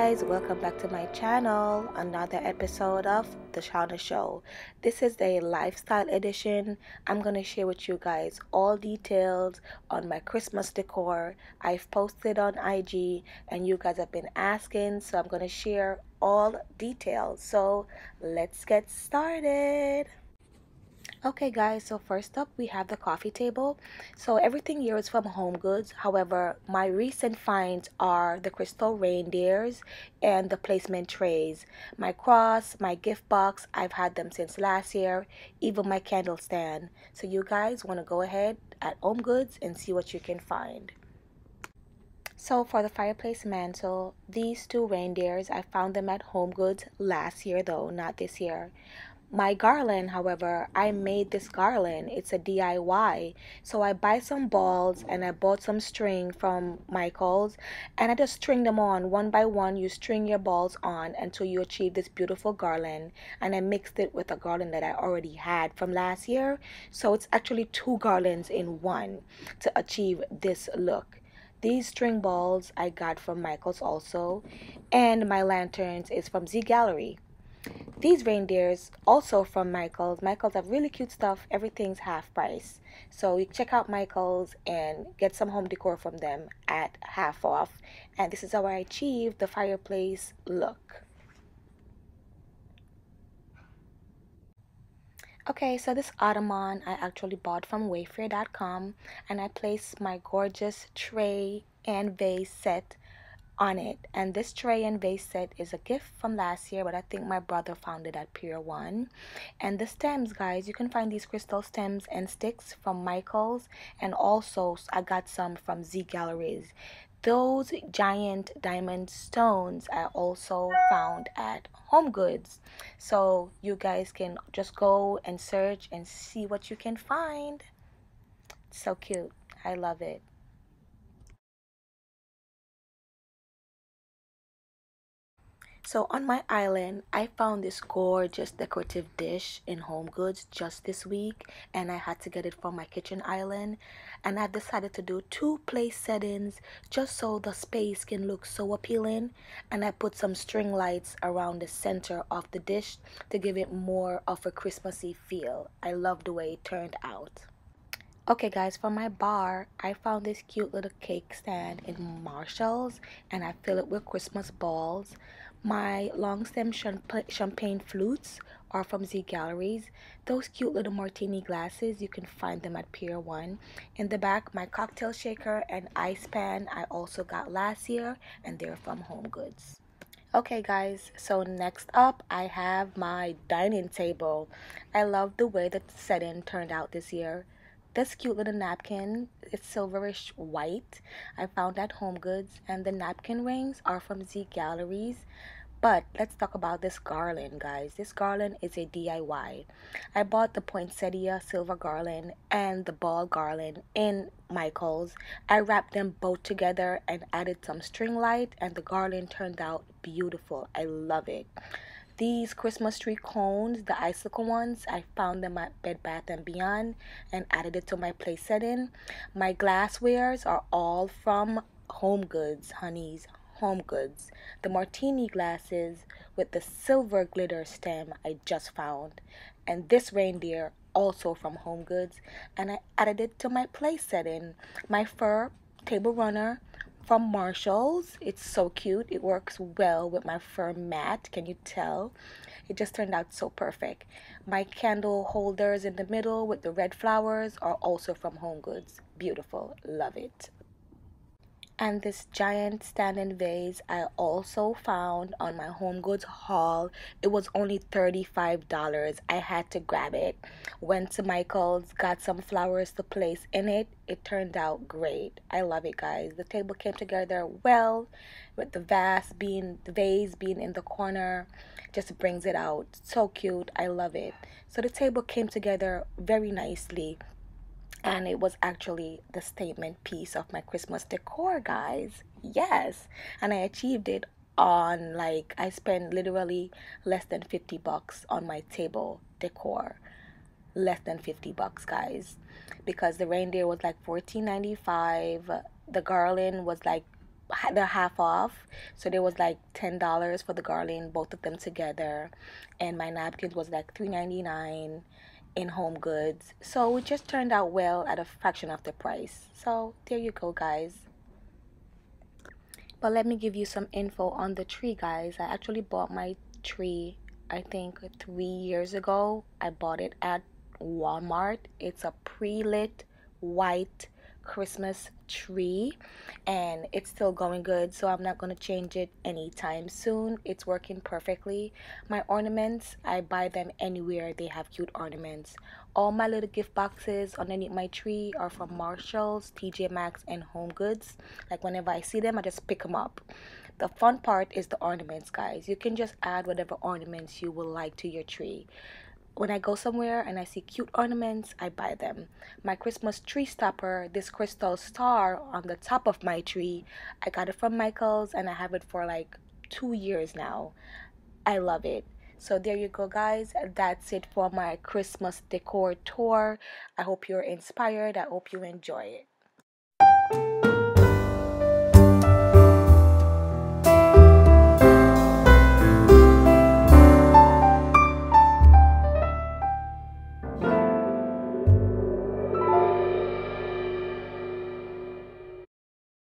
guys, welcome back to my channel. Another episode of The Shauna Show. This is the lifestyle edition. I'm going to share with you guys all details on my Christmas decor. I've posted on IG and you guys have been asking, so I'm going to share all details. So let's get started. Okay guys, so first up we have the coffee table. So everything here is from Home Goods. However, my recent finds are the crystal reindeers and the placement trays. My cross, my gift box, I've had them since last year, even my candle stand. So you guys want to go ahead at Home Goods and see what you can find. So for the fireplace mantle, these two reindeers, I found them at Home Goods last year though, not this year. My garland, however, I made this garland. It's a DIY. So I buy some balls and I bought some string from Michaels and I just string them on one by one. You string your balls on until you achieve this beautiful garland. And I mixed it with a garland that I already had from last year. So it's actually two garlands in one to achieve this look. These string balls I got from Michaels also, and my lanterns is from Z Gallery. These reindeers also from Michaels. Michaels have really cute stuff. Everything's half price. So you check out Michaels and get some home decor from them at half off. And this is how I achieved the fireplace look. Okay, so this ottoman I actually bought from Wayfair.com and I placed my gorgeous tray and vase set on it. And this tray and vase set is a gift from last year, but I think my brother found it at Pier 1. And the stems, guys, you can find these crystal stems and sticks from Michaels, and also I got some from Z Galleries. Those giant diamond stones I also found at Home Goods. So you guys can just go and search and see what you can find. So cute. I love it. So on my island, I found this gorgeous decorative dish in Home Goods just this week, and I had to get it for my kitchen island. And I decided to do two place settings just so the space can look so appealing. And I put some string lights around the center of the dish to give it more of a Christmassy feel. I love the way it turned out. Okay guys, for my bar, I found this cute little cake stand in Marshall's and I fill it with Christmas balls. My long stem champagne flutes are from Z Galleries. Those cute little martini glasses, you can find them at Pier 1. In the back, my cocktail shaker and ice pan I also got last year and they're from Home Goods. Okay guys, so next up I have my dining table. I love the way the setting turned out this year. This cute little napkin, it's silverish white. I found at Home Goods, and the napkin rings are from Z Galleries. But let's talk about this garland, guys. This garland is a DIY. I bought the poinsettia silver garland and the ball garland in Michaels. I wrapped them both together and added some string light, and the garland turned out beautiful. I love it. These Christmas tree cones, the icicle ones, I found them at Bed Bath & Beyond and added it to my place setting. My glasswares are all from Home Goods, honeys, Home Goods. The martini glasses with the silver glitter stem I just found. And this reindeer also from Home Goods, and I added it to my place setting. My fur table runner from Marshalls. It's so cute. It works well with my fur mat. Can you tell? It just turned out so perfect. My candle holders in the middle with the red flowers are also from Home Goods. Beautiful. Love it. And this giant standing vase I also found on my Home Goods haul. It was only $35. I had to grab it. Went to Michael's, got some flowers to place in it. It turned out great. I love it, guys. The table came together well with the vase being in the corner. Just brings it out. So cute. I love it. So the table came together very nicely. And it was actually the statement piece of my Christmas decor, guys. Yes. And I achieved it on, like, I spent literally less than $50 on my table decor. Less than $50, guys. Because the reindeer was like $14.95. The garland was like the half off. So there was like $10 for the garland, both of them together, and my napkins was like $3.99 in Home Goods. So it just turned out well at a fraction of the price. So there you go, guys. But let me give you some info on the tree, guys. I actually bought my tree, I think 3 years ago. I bought it at Walmart. It's a pre-lit white Christmas tree, and it's still going good, so I'm not going to change it anytime soon. It's working perfectly. My ornaments, I buy them anywhere they have cute ornaments. All my little gift boxes underneath my tree are from Marshalls, TJ Maxx, and Home Goods. Like whenever I see them, I just pick them up. The fun part is the ornaments, guys. You can just add whatever ornaments you would like to your tree. When I go somewhere and I see cute ornaments, I buy them. My Christmas tree stopper, this crystal star on the top of my tree, I got it from Michael's and I have it for like 2 years now. I love it. So there you go, guys. That's it for my Christmas decor tour. I hope you're inspired. I hope you enjoy it.